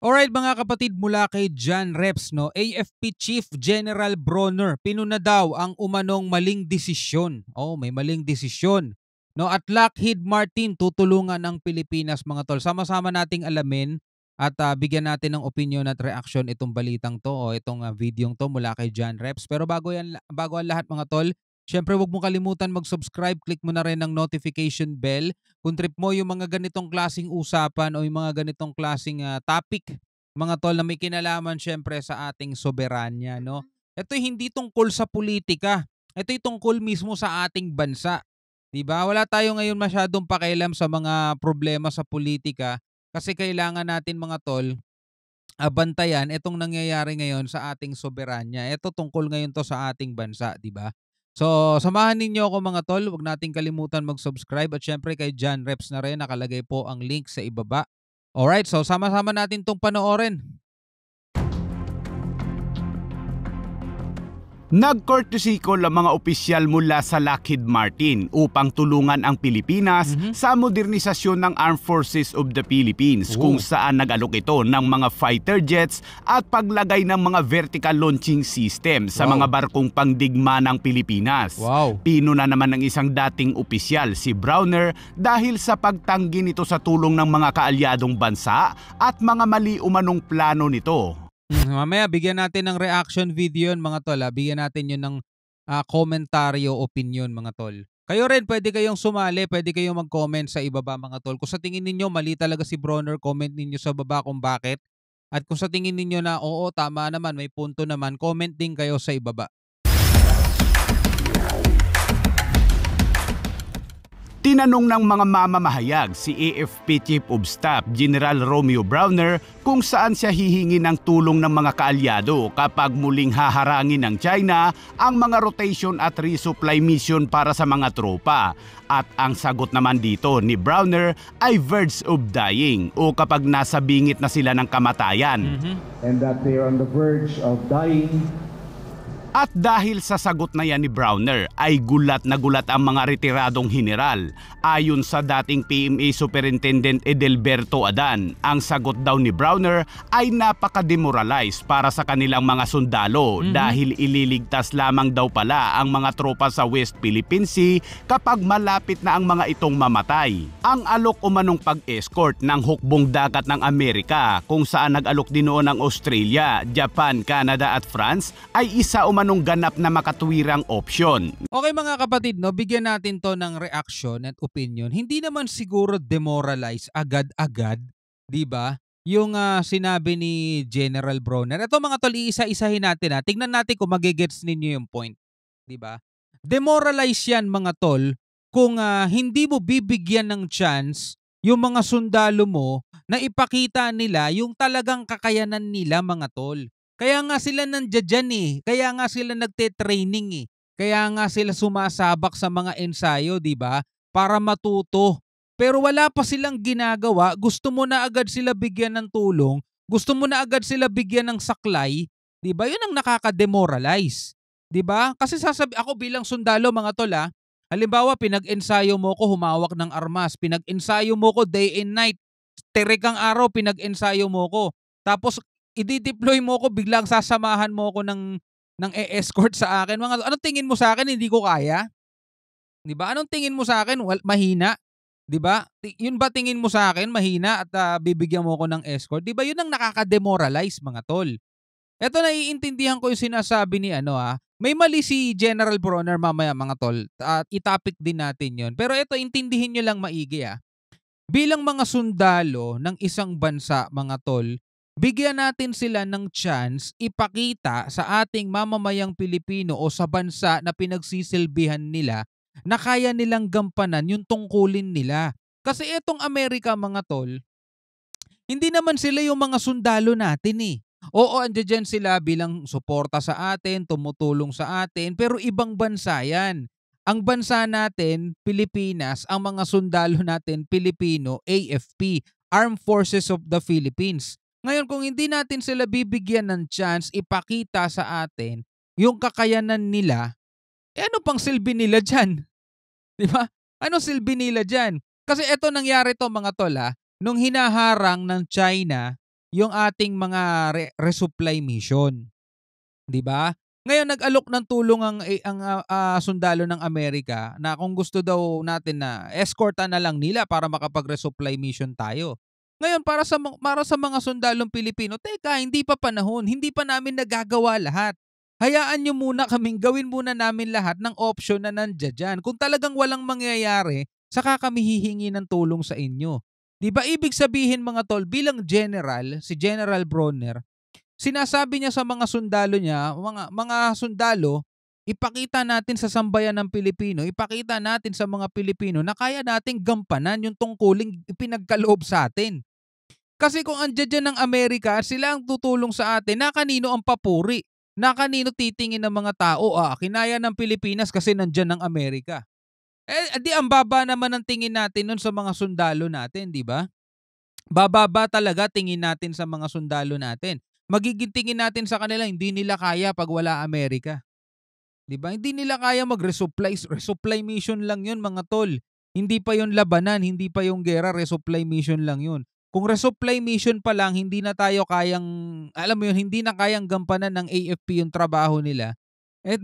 Alright mga kapatid, mula kay John Reps, no, AFP Chief General Bronner, pinuna daw ang umanong maling desisyon. Oh, may maling desisyon. No, at Lockheed Martin tutulungan ang Pilipinas mga tol. Sama-sama nating alamin at bigyan natin ng opinion at reaction itong balitang to o itong videong to mula kay John Reps. Pero bago ang lahat mga tol, syempre huwag mo kalimutan mag-subscribe, click mo na rin ang notification bell kung trip mo yung mga ganitong klasing usapan o yung mga ganitong klasing topic, mga tol, na may kinalaman syempre sa ating soberanya, no? Ito hindi tungkol sa politika. Ito'y tungkol mismo sa ating bansa. 'Di ba? Wala tayo ngayon masyadong pakialam sa mga problema sa politika kasi kailangan natin mga tol bantayan itong nangyayari ngayon sa ating soberanya. Ito tungkol ngayon to sa ating bansa, 'di ba? So, samahan ninyo ako mga tol. Huwag nating kalimutan mag-subscribe at syempre kay John Reps na rin nakalagay po ang link sa ibaba. Alright, so sama-sama natin 'tong panoorin. Nag-courtesy call ang mga opisyal mula sa Lockheed Martin upang tulungan ang Pilipinas sa modernisasyon ng Armed Forces of the Philippines kung saan nag-alok ito ng mga fighter jets at paglagay ng mga vertical launching system sa mga barkong pangdigma ng Pilipinas. Pinuna naman ng isang dating opisyal si Bronner dahil sa pagtanggi nito sa tulong ng mga kaalyadong bansa at mga mali umanong plano nito. Mamaya bigyan natin ng reaction video yun mga tol. Bigyan natin yun ng komentaryo, opinion mga tol. Kayo rin pwede kayong sumali, pwede kayong mag-comment sa ibaba mga tol. Kung sa tingin ninyo mali talaga si Bronner, comment ninyo sa baba kung bakit. At kung sa tingin ninyo na oo, tama naman, may punto naman, comment din kayo sa ibaba. Tinanong ng mga mamamahayag si AFP Chief of Staff General Romeo Bronner kung saan siya hihingi ng tulong ng mga kaalyado kapag muling haharangin ng China ang mga rotation at resupply mission para sa mga tropa. At ang sagot naman dito ni Bronner ay verge of dying o kapag nasa bingit na sila ng kamatayan. And that they are on the verge of dying. At dahil sa sagot na yan ni Bronner ay gulat na gulat ang mga retiradong general. Ayon sa dating PMA Superintendent Edelberto Adan, ang sagot daw ni Bronner ay napaka-demoralize para sa kanilang mga sundalo dahil ililigtas lamang daw pala ang mga tropa sa West Philippine Sea kapag malapit na ang mga itong mamatay. Ang alok umanong pag-escort ng hukbong dagat ng Amerika kung saan nag-alok din noon ang Australia, Japan, Canada at France ay isa umanong ganap na makatuwirang opsyon. Okay mga kapatid, no, bigyan natin to ng reaction at opinion. Hindi naman siguro demoralize agad-agad, 'di ba? Yung sinabi ni General Bronner. Ito mga tol, iisa-isahin natin. Tingnan natin kung magigets ninyo yung point, 'di ba? Demoralize yan mga tol kung hindi mo bibigyan ng chance yung mga sundalo mo na ipakita nila yung talagang kakayanan nila mga tol. Kaya nga sila nandiyan eh. Kaya nga sila nagte-training eh. Kaya nga sila sumasabak sa mga ensayo, 'di ba? Para matuto. Pero wala pa silang ginagawa, gusto mo na agad sila bigyan ng tulong, gusto mo na agad sila bigyan ng saklay, 'di ba? 'Yun ang nakaka-demoralize, 'di ba? Kasi ako bilang sundalo mga tol, halimbawa pinag-ensayo mo ko humawak ng armas, pinag-ensayo mo ko day and night, tirik ang araw pinag-ensayo mo ko. Tapos i-deploy mo ko, biglang sasamahan mo ko ng e-escort sa akin. Anong tingin mo sa akin, hindi ko kaya? 'Di ba? Anong tingin mo sa akin? Mahina, 'di ba? Yun ba tingin mo sa akin mahina at bibigyan mo ko ng escort? 'Di ba? Yun ang nakaka-demoralize mga tol. Eto, naiintindihan ko yung sinasabi ni may mali si General Bronner mamaya mga tol. At i-topic din natin 'yon. Pero eto, intindihin niyo lang maigi Bilang mga sundalo ng isang bansa mga tol, bigyan natin sila ng chance ipakita sa ating mamamayang Pilipino o sa bansa na pinagsisilbihan nila na kaya nilang gampanan yung tungkulin nila. Kasi etong Amerika mga tol, hindi naman sila yung mga sundalo natin eh. Oo, andyan sila bilang suporta sa atin, tumutulong sa atin, pero ibang bansa yan. Ang bansa natin, Pilipinas, ang mga sundalo natin, Pilipino, AFP, Armed Forces of the Philippines. Ngayon, kung hindi natin sila bibigyan ng chance ipakita sa atin yung kakayanan nila, ano pang silbi nila dyan? Di ba? Ano silbi nila dyan? Kasi eto nangyari to mga tol nung hinaharang ng China yung ating mga resupply mission, 'di ba? Ngayon nag-alok ng tulong ang sundalo ng Amerika na kung gusto daw natin na escortan na lang nila para makapag-resupply mission tayo. Ngayon para sa mga sundalong Pilipino, teka hindi pa panahon, hindi pa namin nagagawa lahat. Hayaan niyo muna kaming gawin muna namin lahat ng option na nandiya-diyan. Kung talagang walang mangyayari, saka kami hihingi ng tulong sa inyo. 'Di ba ibig sabihin mga tol, bilang general, si General Bronner, sinasabi niya sa mga sundalo niya, mga sundalo, ipakita natin sa sambayan ng Pilipino, ipakita natin sa mga Pilipino na kaya nating gampanan yung tungkuling ipinagkaloob sa atin. Kasi kung andiyan diyan ng Amerika, sila ang tutulong sa atin, na kanino ang papuri? Na kanino titingin ng mga tao, kinaya ng Pilipinas kasi nandiyan ng Amerika. Di ang baba naman ng tingin natin nun sa mga sundalo natin, di ba? Bababa talaga tingin natin sa mga sundalo natin. Magiging tingin natin sa kanila, hindi nila kaya pag wala Amerika. 'Di ba? Hindi nila kaya resupply mission lang 'yun mga tol. Hindi pa 'yun labanan, hindi pa 'yung gera, resupply mission lang 'yun. Kung resupply mission pa lang, hindi na tayo kayang, alam mo 'yun, hindi na kayang gampanan ng AFP 'yung trabaho nila. Et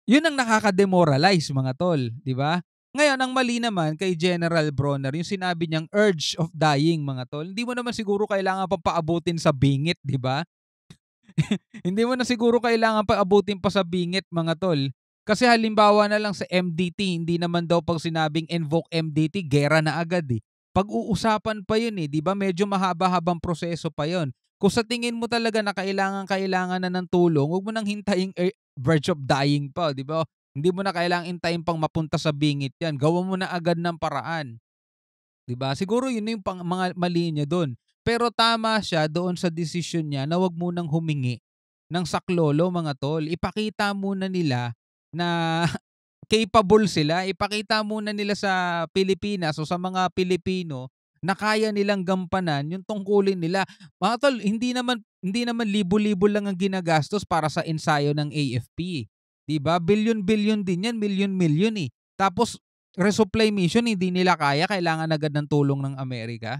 'yun ang nakaka-demoralize mga tol, 'di ba? Ngayon ang mali naman kay General Bronner, 'yung sinabi niyang urge of dying mga tol. Hindi mo naman siguro kailangan pa paabutin sa bingit, 'di ba? Hindi mo na siguro kailangan pa abutin pa sa bingit mga tol. Kasi halimbawa na lang sa MDT, hindi naman daw pag sinabing invoke MDT, gera na agad eh. Pag-uusapan pa yun eh, di ba? Medyo mahaba-habang proseso pa yun. Kung sa tingin mo talaga na kailangan na ng tulong, huwag mo nang hintayin verge of dying pa, di ba? Hindi mo na kailangang hintayin pang mapunta sa bingit yan. Gawan mo na agad ng paraan. 'Di ba? Siguro 'yun na 'yung mga mali niya do'n. Pero tama siya doon sa desisyon niya na 'wag munang humingi ng saklolo mga tol. Ipakita muna nila na capable sila. Ipakita muna nila sa Pilipinas o sa mga Pilipino na kaya nilang gampanan 'yung tungkulin nila. Mga tol, hindi naman libo-libo lang ang ginagastos para sa ensayo ng AFP. 'Di ba? Bilyon-bilyon din 'yan, milyon-milyon eh. Tapos resupply mission hindi nila kaya, kailangan agad ng tulong ng Amerika,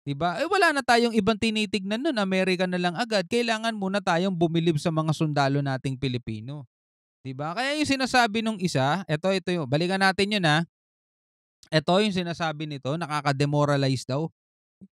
'di ba? Wala na tayong ibang tinitignan nun, Amerika na lang agad. Kailangan muna tayong bumilib sa mga sundalo nating Pilipino, 'di ba? Kaya yung sinasabi nung isa, ito yung balikan natin yun, Ito yung sinasabi nito, nakaka-demoralize daw.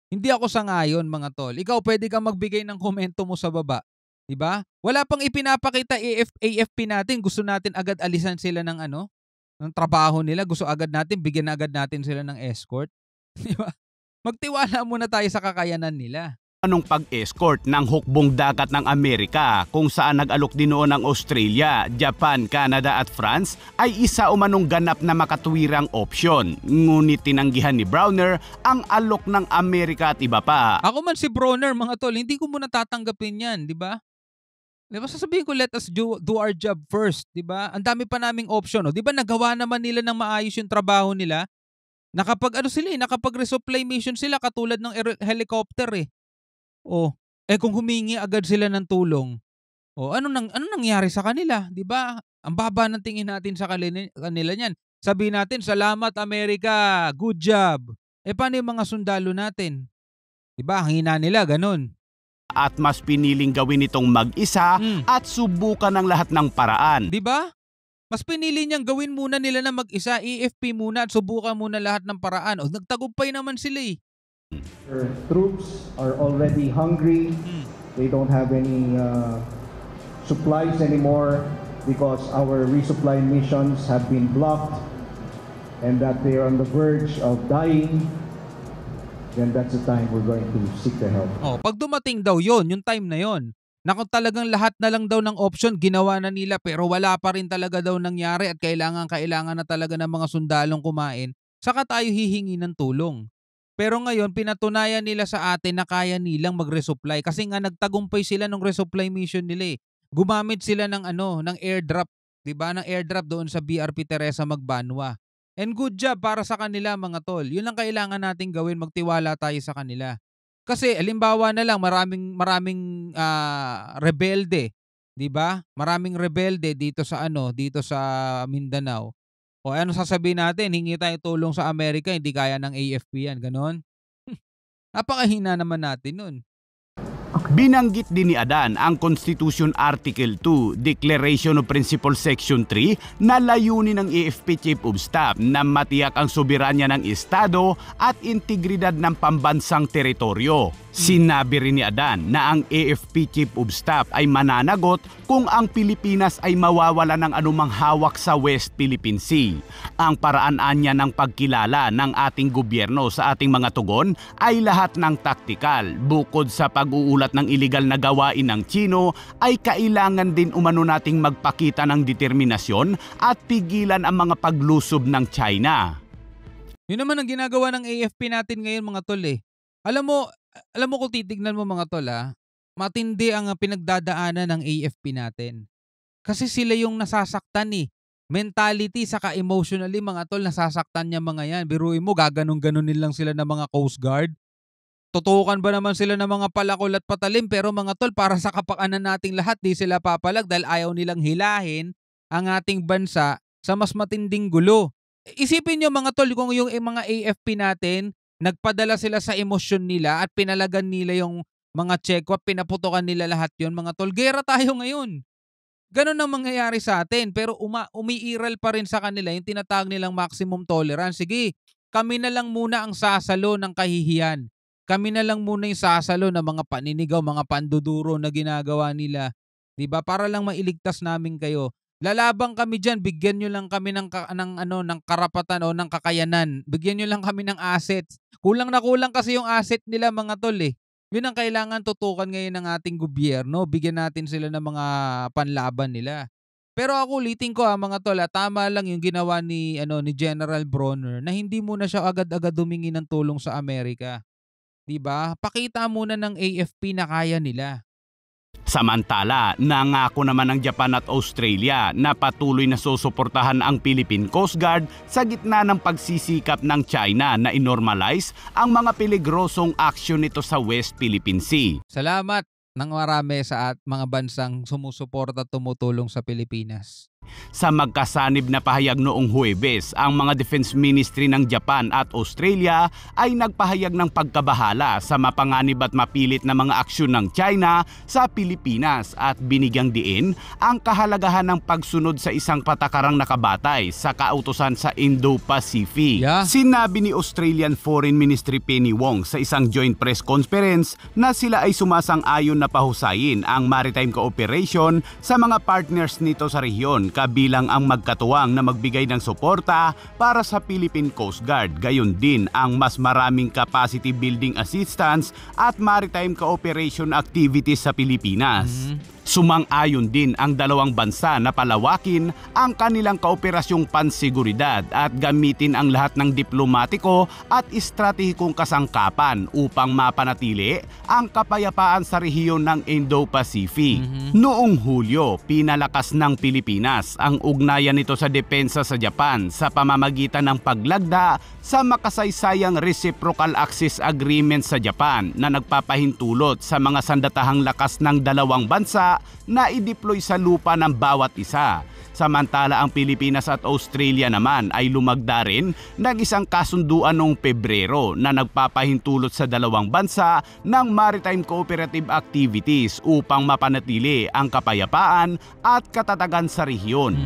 Hindi ako sang-ayon mga tol. Ikaw puwede kang magbigay ng komento mo sa baba, 'di ba? Wala pang ipinapakita AFP natin, gusto natin agad alisan sila ng ano, ng trabaho nila, gusto agad natin bigyan agad natin sila ng escort, 'di ba? Magtiwala muna tayo sa kakayanan nila. Anong pag-escort ng hukbong dagat ng Amerika kung saan nag-alok din noon ang Australia, Japan, Canada at France ay isa umanong ganap na makatuwirang opsyon. Ngunit tinanggihan ni Browner ang alok ng Amerika at iba pa. Ako man si Bronner mga tol, hindi ko muna tatanggapin 'yan, 'di ba? 'Di ba sasabihin ko, let us do our job first, 'di ba? Ang dami pa naming option, oh. 'Di ba nagawa naman nila ng maayos yung trabaho nila? Nakapag-ano sila, nakapag-resupply mission sila katulad ng helicopter, eh. Oh, kung humingi agad sila ng tulong, anong nangyari sa kanila, 'di ba? Ang baba ng tingin natin sa kanila niyan. Sabihin natin, "Salamat Amerika, good job." Paano yung mga sundalo natin? 'Di ba, ang hina nila gano'n. At mas piniling gawin itong mag-isa at subukan ng lahat ng paraan. 'Di ba? Mas pinili niyang gawin muna nila na mag-isa, AFP muna at subukan muna lahat ng paraan. Nagtagumpay naman sila, eh. Our troops are already hungry. They don't have any supplies anymore because our resupply missions have been blocked and that they are on the verge of dying. Then that's the time we're going to seek their help. Pag dumating daw yon, yung time na yon, na kung talagang lahat na lang daw ng option ginawa na nila pero wala pa rin talaga daw nangyari at kailangan na talaga ng mga sundalong kumain, saka tayo hihingi ng tulong. Pero ngayon pinatunayan nila sa atin na kaya nilang mag-resupply kasi nga nagtagumpay sila ng resupply mission nila, eh. Gumamit sila ng ng airdrop, 'di ba? Ng airdrop doon sa BRP Teresa Magbanwa. And good job para sa kanila mga tol. 'Yun lang kailangan nating gawin, magtiwala tayo sa kanila. Kasi halimbawa na lang maraming rebelde, 'di ba? Maraming rebelde dito sa Mindanao. Ano sasabihin natin, hingi tayo tulong sa Amerika, hindi kaya ng AFP 'yan, gano'n? Napakahina naman natin nun. Binanggit din ni Adan ang Constitution Article 2, Declaration of Principles Section 3 na layunin ng AFP Chief of Staff na matiyak ang soberanya ng Estado at integridad ng pambansang teritoryo. Sinabi rin ni Adan na ang AFP Chief of Staff ay mananagot kung ang Pilipinas ay mawawala ng anumang hawak sa West Philippine Sea. Ang paraan niya ng pagkilala ng ating gobyerno sa ating mga tugon ay lahat ng taktikal. Bukod sa pag-uulat ng iligal na gawain ng Chino, ay kailangan din umano nating magpakita ng determinasyon at pigilan ang mga paglusob ng China. Yun naman ang ginagawa ng AFP natin ngayon mga tol eh. Alam mo kung titignan mo mga tol matindi ang pinagdadaanan ng AFP natin. Kasi sila yung nasasaktan eh. Mentality saka emotionally mga tol nasasaktan niya mga yan. Biruin mo gaganong-ganunin lang sila ng mga Coast Guard. Tutukan ba naman sila ng mga palakol at patalim pero mga tol para sa kapakanan nating lahat di sila papalag dahil ayaw nilang hilahin ang ating bansa sa mas matinding gulo. Isipin nyo mga tol kung yung mga AFP natin nagpadala sila sa emosyon nila at pinalagan nila yung mga check-up, pinaputokan nila lahat yon mga tol. Gera tayo ngayon. Ganon ang mangyayari sa atin pero umiiral pa rin sa kanila yung tinatawag nilang maximum tolerance. Sige, kami na lang muna ang sasalo ng kahihiyan. Kami na lang muna yung sasalo ng mga paninigaw, mga panduduro na ginagawa nila. Diba? Para lang mailigtas namin kayo. Lalabang kami diyan, bigyan niyo lang kami ng karapatan o ng kakayanan. Bigyan niyo lang kami ng assets. Kulang na kulang kasi yung asset nila mga tol eh. Yun ang kailangan tutukan ngayon ng ating gobyerno. Bigyan natin sila ng mga panlaban nila. Pero ako ulitin ko mga tol, tama lang yung ginawa ni General Bronner na hindi muna siya agad-agad humingi ng tulong sa Amerika. 'Di ba? Pakita muna ng AFP na kaya nila. Samantala, nangako naman ng Japan at Australia na patuloy na susuportahan ang Philippine Coast Guard sa gitna ng pagsisikap ng China na inormalize ang mga peligrosong aksyon nito sa West Philippine Sea. Salamat ng marami sa mga bansang sumusuporta at tumutulong sa Pilipinas. Sa magkasanib na pahayag noong Huwebes, ang mga Defense Ministry ng Japan at Australia ay nagpahayag ng pagkabahala sa mapanganib at mapilit na mga aksyon ng China sa Pilipinas at binigyang diin ang kahalagahan ng pagsunod sa isang patakarang nakabatay sa kautusan sa Indo-Pacific. Yeah. Sinabi ni Australian Foreign Ministry Penny Wong sa isang joint press conference na sila ay sumasang-ayon na pahusayin ang maritime cooperation sa mga partners nito sa rehiyon kabilang ang magkatuwang na magbigay ng suporta para sa Philippine Coast Guard, gayon din ang mas maraming capacity building assistance at maritime cooperation activities sa Pilipinas. Sumang-ayon din ang dalawang bansa na palawakin ang kanilang kaoperasyong pansiguridad at gamitin ang lahat ng diplomatiko at estratehikong kasangkapan upang mapanatili ang kapayapaan sa rehiyon ng Indo-Pacific. Noong Hulyo, pinalakas ng Pilipinas ang ugnayan nito sa depensa sa Japan sa pamamagitan ng paglagda sa makasaysayang Reciprocal Access Agreement sa Japan na nagpapahintulot sa mga sandatahang lakas ng dalawang bansa na i-deploy sa lupa ng bawat isa. Samantala ang Pilipinas at Australia naman ay lumagda rin ng isang kasunduan noong Pebrero na nagpapahintulot sa dalawang bansa ng maritime cooperative activities upang mapanatili ang kapayapaan at katatagan sa rehiyon.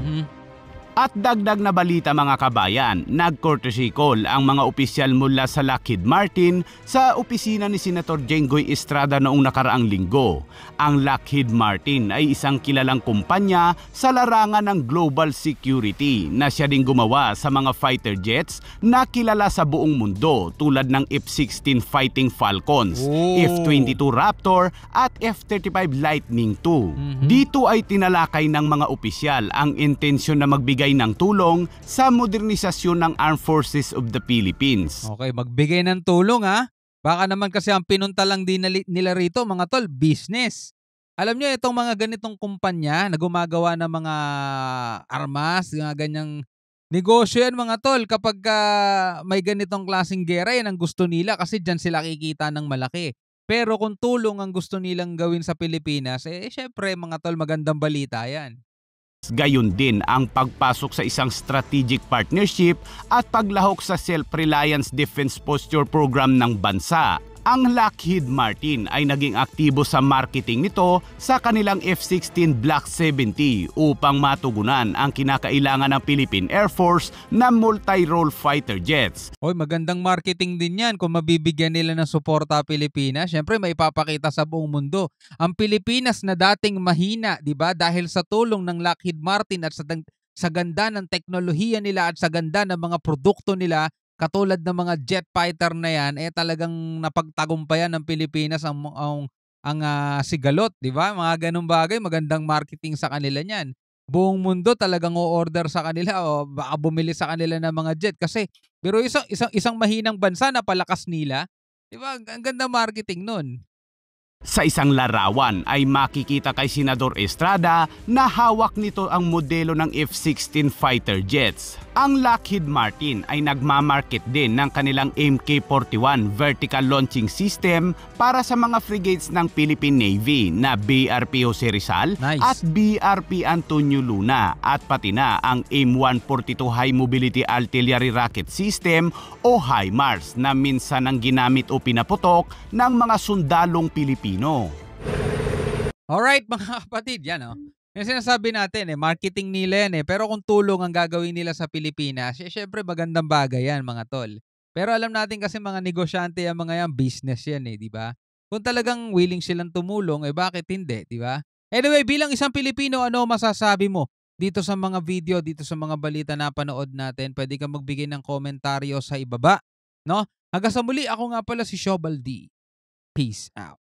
At dagdag na balita mga kabayan, nag-courtesy call ang mga opisyal mula sa Lockheed Martin sa opisina ni Senator Jenggoy Estrada noong nakaraang linggo. Ang Lockheed Martin ay isang kilalang kumpanya sa larangan ng global security na siya din gumawa sa mga fighter jets na kilala sa buong mundo tulad ng F-16 Fighting Falcons, F-22 Raptor at F-35 Lightning II. Dito ay tinalakay ng mga opisyal ang intensyon na magbigay ng tulong sa modernisasyon ng Armed Forces of the Philippines. Okay, magbigay ng tulong Baka naman kasi ang pinunta lang din nila rito mga tol, business. Alam niyo itong mga ganitong kumpanya na gumagawa ng mga armas, mga ganyang negosyo yan mga tol. Kapag may ganitong klaseng gera, yan ang gusto nila kasi dyan sila kikita ng malaki. Pero kung tulong ang gusto nilang gawin sa Pilipinas, syempre mga tol, magandang balita yan. Gayon din ang pagpasok sa isang strategic partnership at paglahok sa Self-Reliance Defense Posture Program ng bansa. Ang Lockheed Martin ay naging aktibo sa marketing nito sa kanilang F-16 Block 70 upang matugunan ang kinakailangan ng Philippine Air Force na multi-role fighter jets. Hoy, magandang marketing din yan kung mabibigyan nila ng suporta Pilipinas. Siyempre, may ipapakita sa buong mundo. Ang Pilipinas na dating mahina, di ba? Dahil sa tulong ng Lockheed Martin at sa ganda ng teknolohiya nila at sa ganda ng mga produkto nila, katulad ng mga jet fighter na yan, talagang napagtagumpayan ng Pilipinas ang sigalot, di ba? Mga ganung bagay, magandang marketing sa kanila niyan. Buong mundo talagang o-order sa kanila o baka bumili sa kanila ng mga jet kasi pero isang mahinang bansa na palakas nila, di ba? Ang ganda marketing nun. Sa isang larawan ay makikita kay Senador Estrada na hawak nito ang modelo ng F-16 fighter jets. Ang Lockheed Martin ay nagmamarket din ng kanilang MK-41 vertical launching system para sa mga frigates ng Philippine Navy na BRP Jose Rizal at BRP Antonio Luna at pati na ang M142 High Mobility Artillery Rocket System o HIMARS na minsan ang ginamit o pinaputok ng mga sundalong Pilipino. Alright mga kapatid, yan yung sinasabi natin marketing nila yan pero kung tulong ang gagawin nila sa Pilipinas, syempre magandang bagay yan mga tol. Pero alam natin kasi mga negosyante yung mga yan, business yan di ba? Kung talagang willing silang tumulong, bakit hindi, di ba? Anyway, bilang isang Pilipino, ano masasabi mo dito sa mga video, dito sa mga balita na panood natin? Pwede kang magbigay ng komentaryo sa ibaba, no? Hanggang sa muli, ako nga pala si Shobal D. Peace out.